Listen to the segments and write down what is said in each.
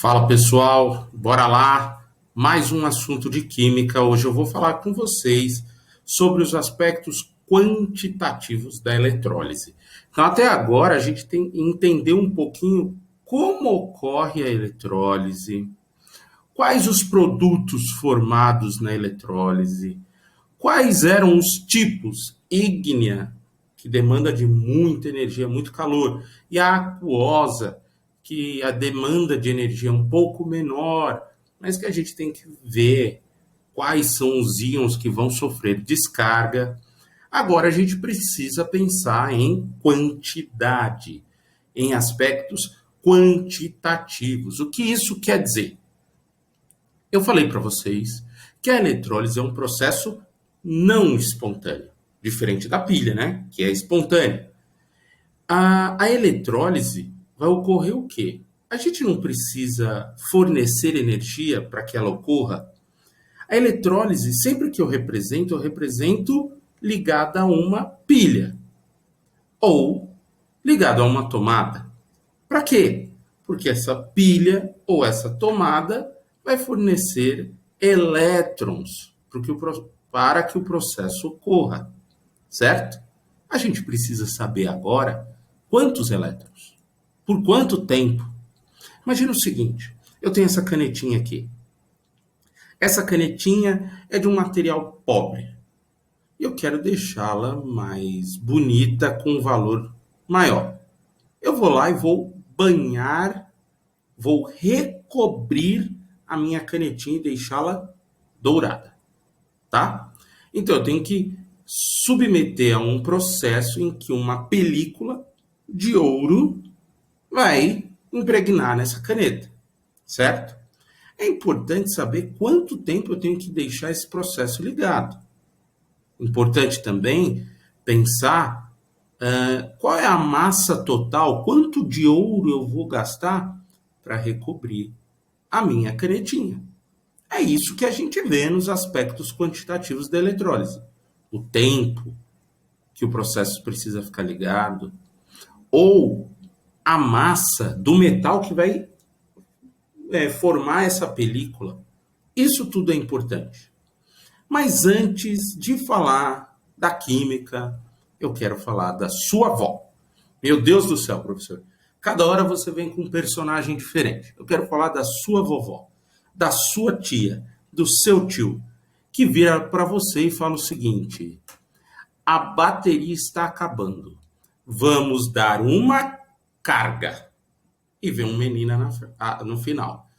Fala pessoal, bora lá, mais um assunto de química. Hoje eu vou falar com vocês sobre os aspectos quantitativos da eletrólise. Então, até agora, a gente tem que entender um pouquinho como ocorre a eletrólise, quais os produtos formados na eletrólise, quais eram os tipos ígnea, que demanda de muita energia, muito calor, e a aquosa, que a demanda de energia é um pouco menor, mas que a gente tem que ver quais são os íons que vão sofrer descarga. Agora a gente precisa pensar em quantidade, em aspectos quantitativos. O que isso quer dizer? Eu falei para vocês que a eletrólise é um processo não espontâneo, diferente da pilha, né? Que é espontânea. A eletrólise vai ocorrer o quê? A gente não precisa fornecer energia para que ela ocorra. A eletrólise, sempre que eu represento ligada a uma pilha ou ligado a uma tomada. Para quê? Porque essa pilha ou essa tomada vai fornecer elétrons para que o processo ocorra, certo? A gente precisa saber agora quantos elétrons, por quanto tempo. Imagina o seguinte, eu tenho essa canetinha aqui. Essa canetinha é de um material pobre. E eu quero deixá-la mais bonita, com um valor maior. Eu vou lá e vou banhar, vou recobrir a minha canetinha e deixá-la dourada, tá? Então eu tenho que submeter a um processo em que uma película de ouro vai impregnar nessa caneta, certo? É importante saber quanto tempo eu tenho que deixar esse processo ligado. Importante também pensar qual é a massa total, quanto de ouro eu vou gastar para recobrir a minha canetinha. É isso que a gente vê nos aspectos quantitativos da eletrólise. O tempo que o processo precisa ficar ligado, ou a massa do metal que vai formar essa película. Isso tudo é importante. Mas antes de falar da química, eu quero falar da sua avó. Meu Deus do céu, professor. Cada hora você vem com um personagem diferente. Eu quero falar da sua vovó, da sua tia, do seu tio, que vira para você e fala o seguinte: a bateria está acabando. Vamos dar uma carga. E vem um menina no final,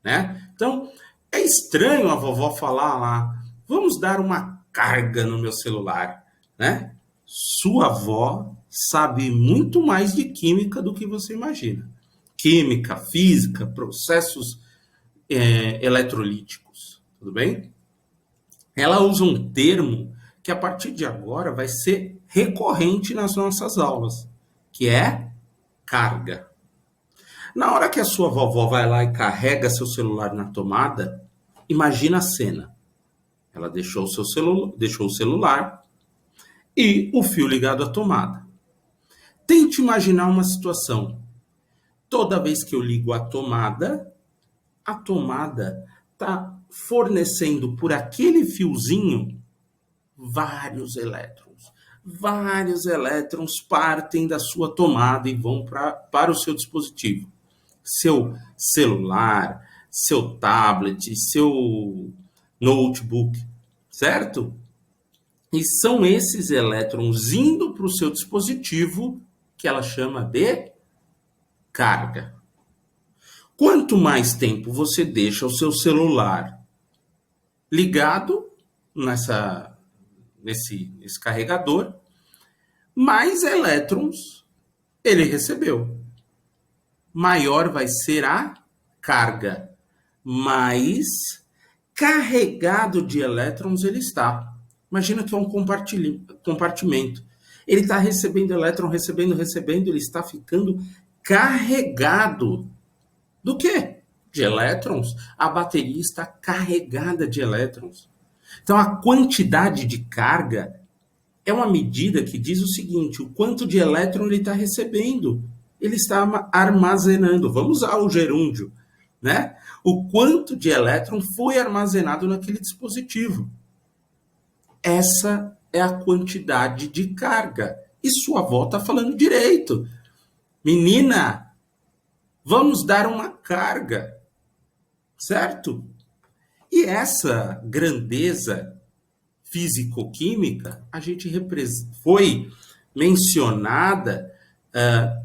né? Então, é estranho a vovó falar lá, vamos dar uma carga no meu celular, né? Sua avó sabe muito mais de química do que você imagina. Química, física, processos eletrolíticos, tudo bem? Ela usa um termo que a partir de agora vai ser recorrente nas nossas aulas, que é carga. Na hora que a sua vovó vai lá e carrega seu celular na tomada, imagina a cena. Ela deixou o celular e o fio ligado à tomada. Tente imaginar uma situação. Toda vez que eu ligo a tomada está fornecendo por aquele fiozinho vários elétrons. Vários elétrons partem da sua tomada e vão para o seu dispositivo. Seu celular, seu tablet, seu notebook, certo? E são esses elétrons indo para o seu dispositivo que ela chama de carga. Quanto mais tempo você deixa o seu celular ligado nesse carregador, mais elétrons ele recebeu. Maior vai ser a carga, mais carregado de elétrons ele está. Imagina que é um compartimento. Ele está recebendo elétron, recebendo, ele está ficando carregado. Do quê? De elétrons. A bateria está carregada de elétrons. Então, a quantidade de carga é uma medida que diz o seguinte: o quanto de elétron ele está recebendo. Ele está armazenando. Vamos usar o gerúndio. né? O quanto de elétron foi armazenado naquele dispositivo. Essa é a quantidade de carga. E sua avó está falando direito. Menina, vamos dar uma carga, certo? E essa grandeza físico-química, a gente foi mencionada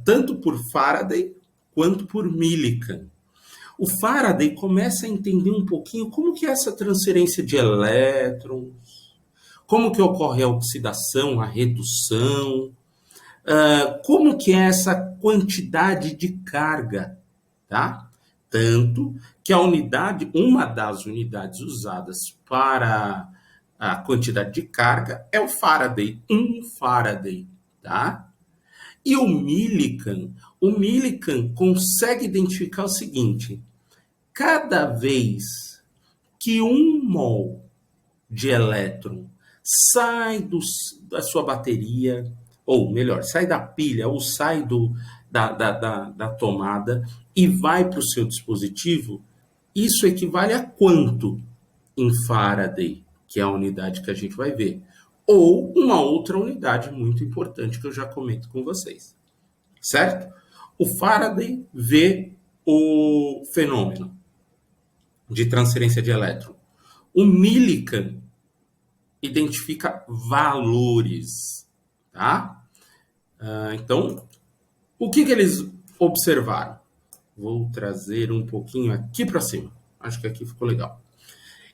tanto por Faraday quanto por Millikan. O Faraday começa a entender um pouquinho como que é essa transferência de elétrons, como que ocorre a oxidação, a redução, como que é essa quantidade de carga, tá? Tanto que uma das unidades usadas para a quantidade de carga é o Faraday, 1 Faraday, tá? E o Millikan consegue identificar o seguinte: cada vez que 1 mol de elétron sai da sua bateria, ou melhor, sai da pilha, ou sai da tomada e vai para o seu dispositivo, isso equivale a quanto em Faraday, que é a unidade que a gente vai ver. Ou uma outra unidade muito importante que eu já comento com vocês. Certo? O Faraday vê o fenômeno de transferência de elétron. O Millikan identifica valores, tá? Então, o que eles observaram? Vou trazer um pouquinho aqui para cima. Acho que aqui ficou legal.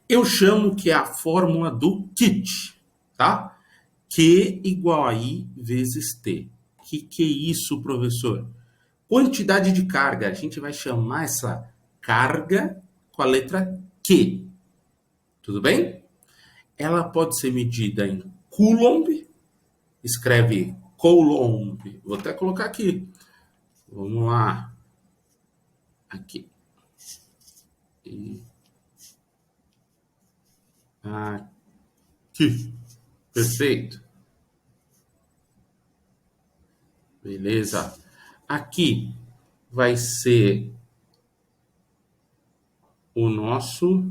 Eu chamo que é a fórmula do kit, tá? Q igual a I vezes T. Que é isso, professor? Quantidade de carga. A gente vai chamar essa carga com a letra Q. Tudo bem? Ela pode ser medida em Coulomb. Escreve Coulomb. Vou até colocar aqui. Vamos lá. Aqui. Aqui. Perfeito. Beleza. Aqui vai ser o nosso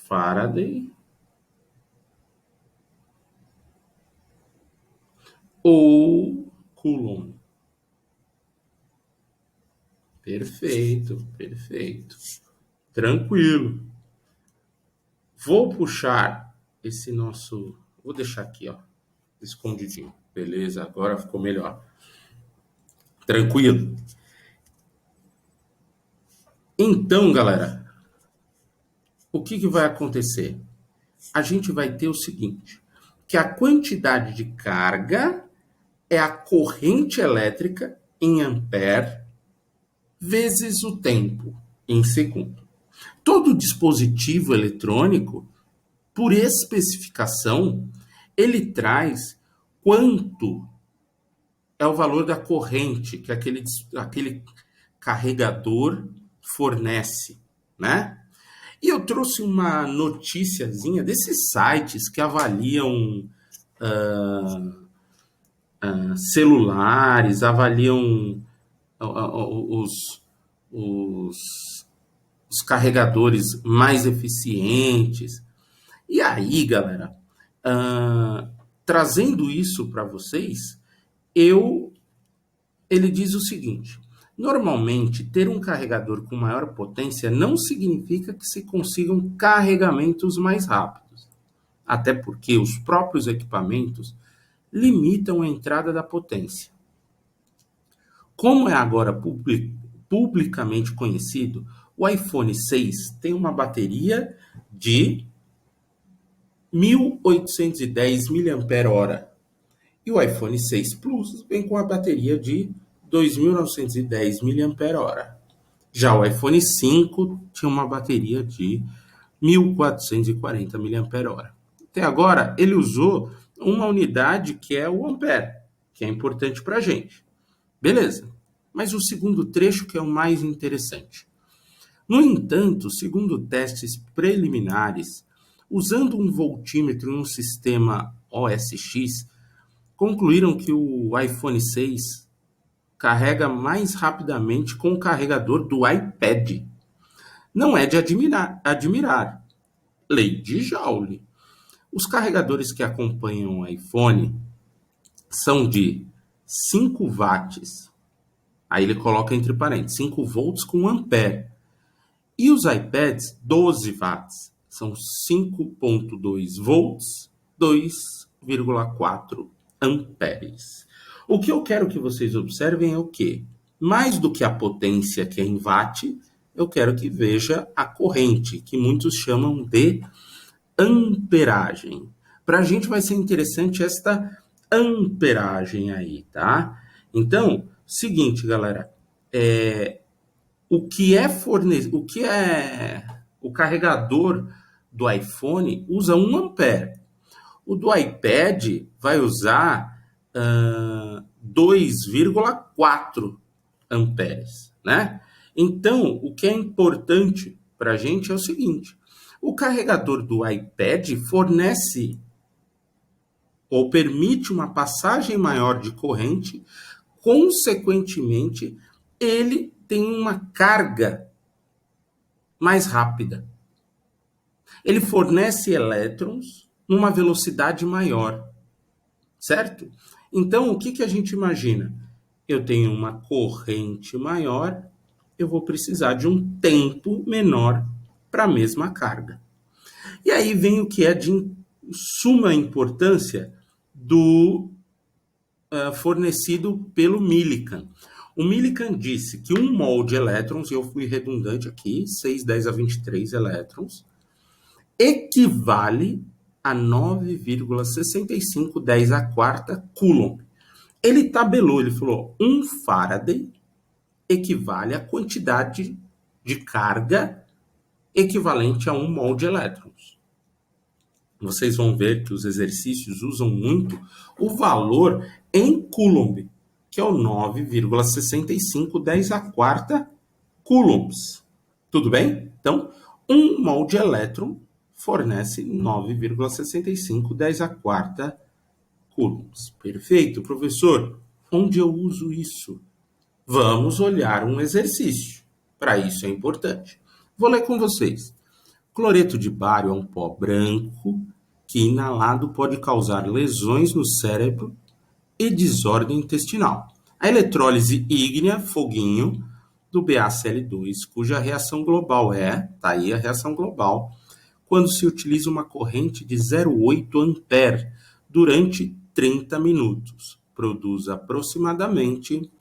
Faraday ou Coulomb. Perfeito, perfeito. Tranquilo. Vou puxar esse nosso... Vou deixar aqui, ó, escondidinho. Beleza, agora ficou melhor. Tranquilo. Então, galera, o que vai acontecer? A gente vai ter o seguinte, que a quantidade de carga é a corrente elétrica em ampere vezes o tempo em segundo. Todo dispositivo eletrônico, por especificação, ele traz quanto é o valor da corrente que aquele carregador fornece, né? E eu trouxe uma noticiazinha desses sites que avaliam celulares, avaliam os carregadores mais eficientes. E aí, galera, trazendo isso para vocês, ele diz o seguinte: normalmente, ter um carregador com maior potência não significa que se consigam carregamentos mais rápidos, até porque os próprios equipamentos limitam a entrada da potência. Como é agora publicamente conhecido, o iPhone 6 tem uma bateria de 1.810 mAh e o iPhone 6 Plus vem com a bateria de 2.910 mAh. Já o iPhone 5 tinha uma bateria de 1.440 mAh. Até agora, ele usou uma unidade que é o ampere, que é importante para a gente. Beleza. Mas o segundo trecho que é o mais interessante. No entanto, segundo testes preliminares, usando um voltímetro e um sistema OSX, concluíram que o iPhone 6 carrega mais rapidamente com o carregador do iPad. Não é de admirar. Lei de Joule. Os carregadores que acompanham o iPhone são de 5 watts. Aí ele coloca entre parênteses, 5 volts com ampere. E os iPads, 12 watts. São 5,2 volts, 2,4 amperes. O que eu quero que vocês observem é o quê? Mais do que a potência, que é em watt, eu quero que veja a corrente, que muitos chamam de amperagem. Para a gente vai ser interessante esta amperagem aí, tá? Então, seguinte, galera, o carregador do iPhone usa 1 ampere. O do iPad vai usar 2,4 amperes, né? Então, o que é importante para a gente é o seguinte: o carregador do iPad fornece ou permite uma passagem maior de corrente, consequentemente, ele tem uma carga mais rápida. Ele fornece elétrons numa velocidade maior, certo? Então, o que a gente imagina? Eu tenho uma corrente maior, eu vou precisar de um tempo menor para a mesma carga. E aí vem o que é de suma importância do fornecido pelo Millikan. O Millikan disse que 1 mol de elétrons, e eu fui redundante aqui, 6, 10 a 23 elétrons, equivale a 9,65 10 a quarta Coulomb. Ele tabelou, ele falou, 1 Faraday equivale à quantidade de carga equivalente a 1 mol de elétrons. Vocês vão ver que os exercícios usam muito o valor em Coulomb, que é o 9,65 10 a quarta coulombs. Tudo bem? Então, 1 mol de elétron fornece 9,65 10 a quarta coulombs. Perfeito, professor. Onde eu uso isso? Vamos olhar um exercício. Para isso é importante. Vou ler com vocês. Cloreto de bário é um pó branco que, inalado, pode causar lesões no cérebro e desordem intestinal. A eletrólise ígnea, foguinho, do BaCl2, cuja reação global tá aí a reação global, quando se utiliza uma corrente de 0,8 ampere durante 30 minutos. Produz aproximadamente...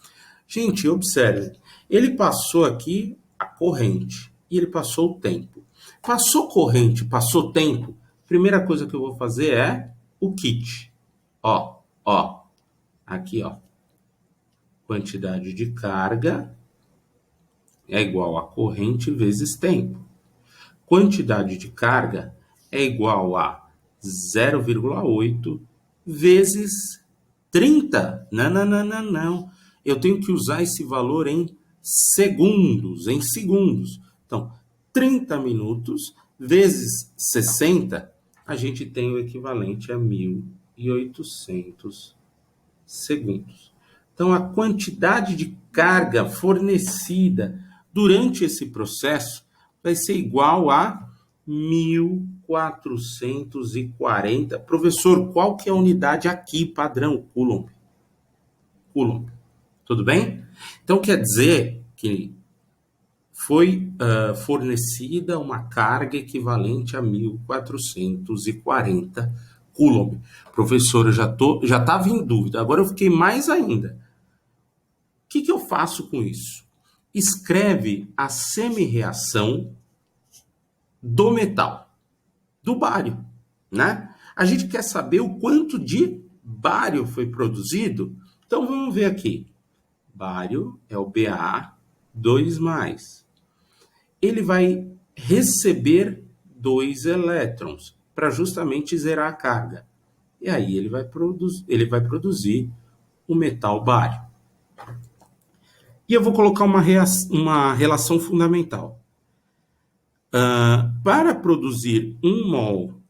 Gente, observe, ele passou aqui a corrente e ele passou o tempo. Passou corrente, passou tempo, primeira coisa que eu vou fazer é o kit. Ó, aqui, ó. Quantidade de carga é igual a corrente vezes tempo. Quantidade de carga é igual a 0,8 vezes 30. Não. Eu tenho que usar esse valor em segundos. Então, 30 minutos vezes 60, a gente tem o equivalente a 1.800 segundos. Então, a quantidade de carga fornecida durante esse processo vai ser igual a 1.440. Professor, qual que é a unidade aqui, padrão? Coulomb. Tudo bem? Então, quer dizer que foi fornecida uma carga equivalente a 1.440 Coulomb. Professor, eu já estava em dúvida, agora eu fiquei mais ainda. O que eu faço com isso? Escreve a semi-reação do metal, do bário, né? A gente quer saber o quanto de bário foi produzido. Então, vamos ver aqui. Bário é o Ba2+. Ele vai receber 2 elétrons para justamente zerar a carga. E aí ele vai produzir o metal bário. E eu vou colocar uma relação fundamental. Para produzir 1 mol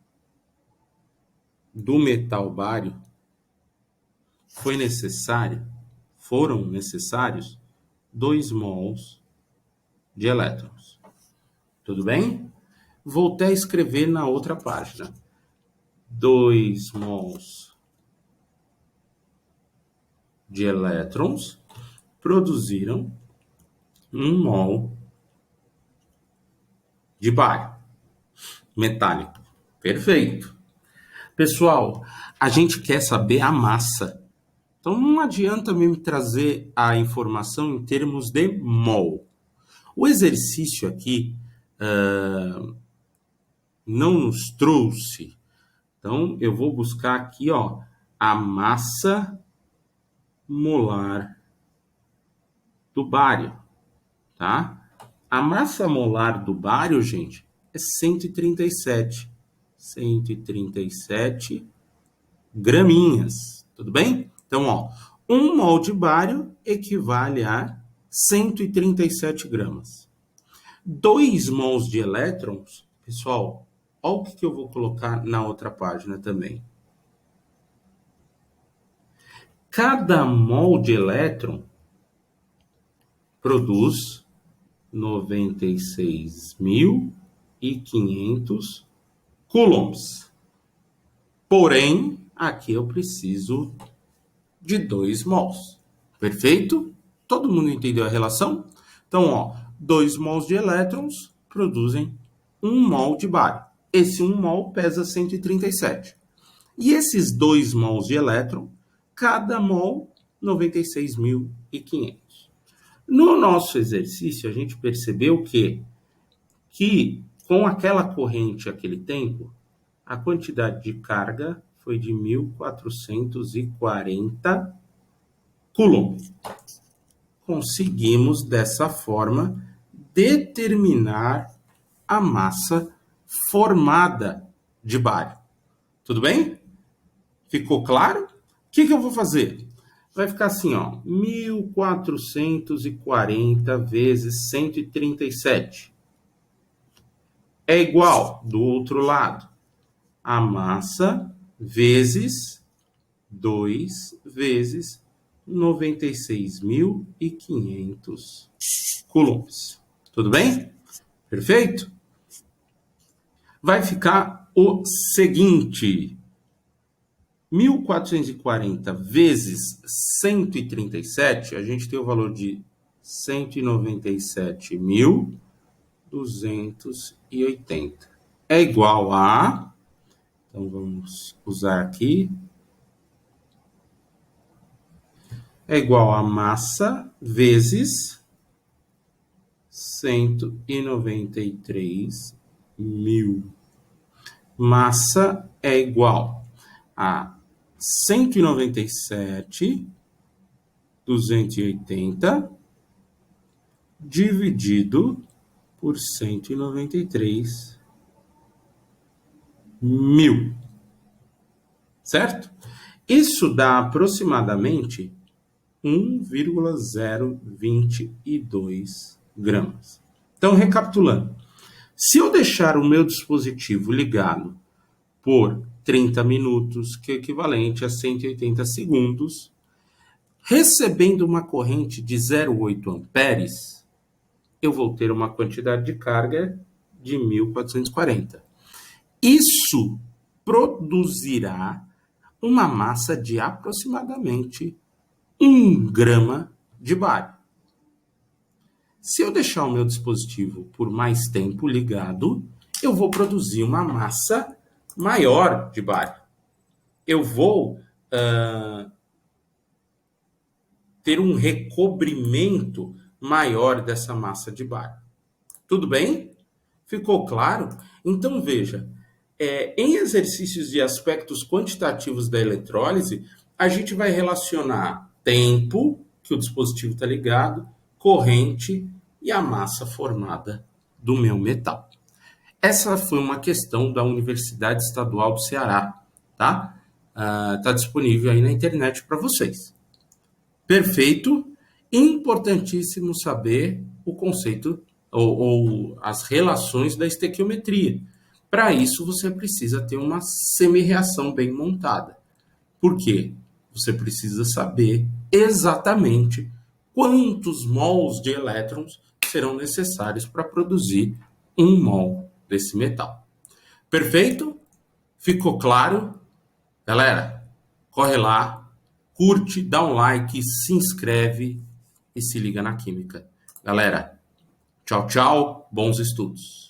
do metal bário, foram necessários 2 mols de elétrons. Tudo bem? Voltei a escrever na outra página. 2 mols de elétrons produziram 1 mol de bário metálico. Perfeito. Pessoal, a gente quer saber a massa. Então não adianta me trazer a informação em termos de mol. O exercício aqui não nos trouxe. Então eu vou buscar aqui, ó, a massa molar do bário, tá? A massa molar do bário, gente, é 137. 137 graminhas, tudo bem? Então, ó, 1 mol de bário equivale a 137 gramas. 2 mols de elétrons, pessoal, olha o que eu vou colocar na outra página também. Cada mol de elétron produz 96.500 coulombs. Porém, aqui eu preciso de 2 mols. Perfeito? Todo mundo entendeu a relação? Então, ó, 2 mols de elétrons produzem 1 mol de bário. Esse 1 mol pesa 137. E esses 2 mols de elétron, cada mol, 96.500. No nosso exercício, a gente percebeu que com aquela corrente, aquele tempo, a quantidade de carga foi de 1.440 coulombs. Conseguimos, dessa forma, determinar a massa formada de bário. Tudo bem? Ficou claro? O que eu vou fazer? Vai ficar assim, ó, 1.440 vezes 137 é igual, do outro lado, a massa vezes 2 vezes 96.500 coulombs. Tudo bem? Perfeito? Vai ficar o seguinte: 1.440 vezes 137, a gente tem o valor de 197.280. É igual a... Então, vamos usar aqui. É igual a massa vezes 193.000. Massa é igual a 197.280 dividido por 193.000. Certo? Isso dá aproximadamente 1,022 gramas. Então, recapitulando. Se eu deixar o meu dispositivo ligado por 30 minutos, que é equivalente a 180 segundos, recebendo uma corrente de 0,8 amperes, eu vou ter uma quantidade de carga de 1.440. Isso produzirá uma massa de aproximadamente 1 grama de bário. Se eu deixar o meu dispositivo por mais tempo ligado, eu vou produzir uma massa maior de bário. Eu vou ter um recobrimento maior dessa massa de bário. Tudo bem? Ficou claro? Então, veja, em exercícios de aspectos quantitativos da eletrólise, a gente vai relacionar tempo, que o dispositivo está ligado, corrente e a massa formada do meu metal. Essa foi uma questão da Universidade Estadual do Ceará, tá? Tá disponível aí na internet para vocês. Perfeito? Importantíssimo saber o conceito ou as relações da estequiometria. Para isso, você precisa ter uma semi-reação bem montada. Por quê? Você precisa saber exatamente quantos mols de elétrons serão necessários para produzir 1 mol desse metal. Perfeito? Ficou claro? Galera, corre lá, curte, dá um like, se inscreve e se liga na química. Galera, tchau, tchau, bons estudos.